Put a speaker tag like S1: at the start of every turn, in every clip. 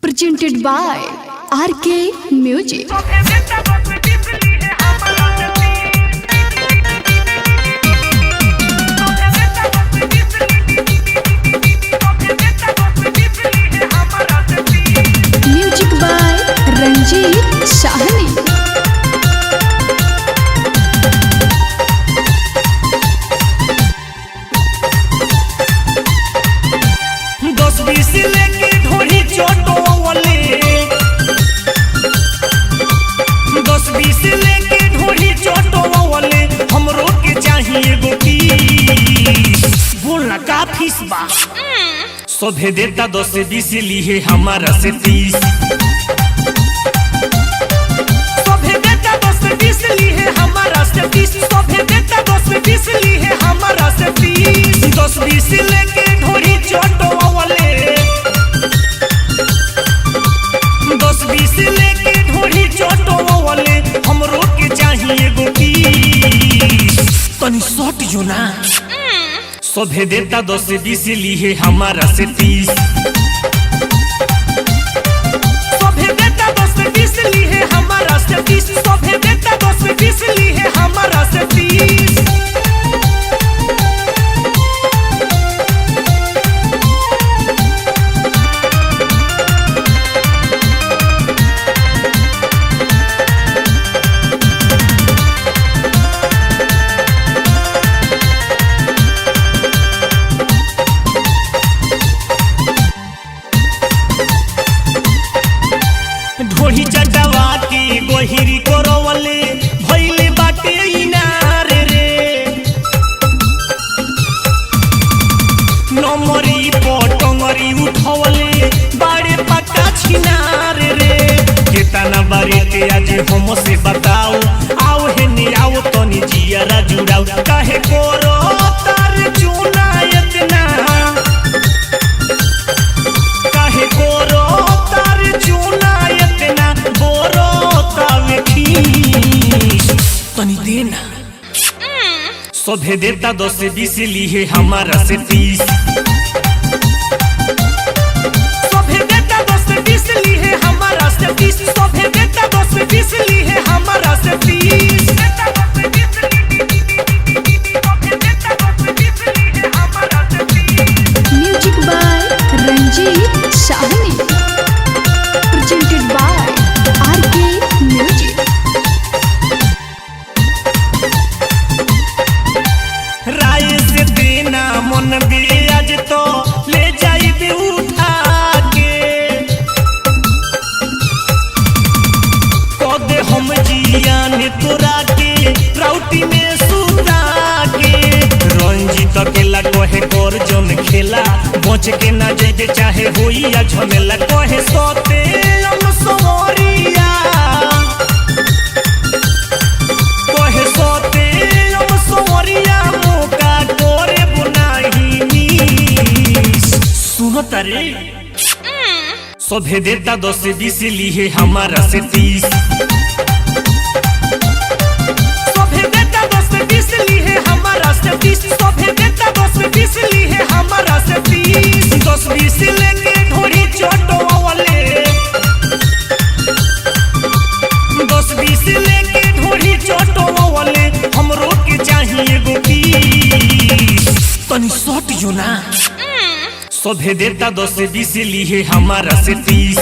S1: presented by RK Music. Music by Ranjit Sahni.
S2: सोभे देता 10-20 लिए हमारा से 30। सोभे देता 10-20 लिए हमारा से 30। सोभे देता 10-20 लिए हमारा से 30। 10-20 लेके ढोरी चोटो वाले 10-20 लेके ढोरी चोटो वाले हमरो के चाहिए गोटी तनी शॉट जो ना। सोभे देता 10-20 लिए हमारा से 30। सोभे देता 10-20 लिए हमारा से 30। सोभे देता 10-20 लिए हमारा से 30। ढोही चटवा की गोहिरी कोरवले भइले बाटे इनार रे। नमरी पटंगरी उठवले बाड़े पक्का छिनार रे। केतना बारे के आज हम से बताओ आओ हे ने आओ तनी जियारा जुड़ाओ काहे कोरो तार चुना इतना काहे कोरो तार चुना तनी देना। सोभे देता 10-20 लिए हमारा से 30। सोभे देता 10-20 लिए हमारा से 30। सोभे देता 10-20 लिए हमारा से 30।
S1: Music by Ranjit Sahni. Presented by RK Music.
S2: राय से देना मन भी आज तो ले जाइबे उठा के कदे हम जियान तोरा के राउटी में सुता के। रंजीत अकेला कहे कर जन खेला बच के ना जाइबे चाहे होई या झमेला कहे सोते हम सोरिया कहे सोते हम सोरिया तारे। सोभे देता 10-20 लिए हमारा से 30। सोभे देता 10-20 लिए हमारा से 30। सोभे देता 10-20 लिए हमारा से 30। 10-20 लेके ढोरी चोटो वाले 10-20 लेके ढोरी चोटो वाले हमरो के चाहिए गोटी तनी शॉट जो ना। सोभे देता 10-20 लिए हमारा से 30।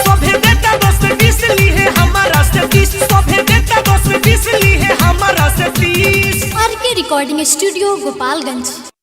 S2: सोभे देता 10-20 लिए हमारा से 30। सोभे देता 10-20 लिए हमारा से 30।
S1: RK Recording Studio, Gopalganj.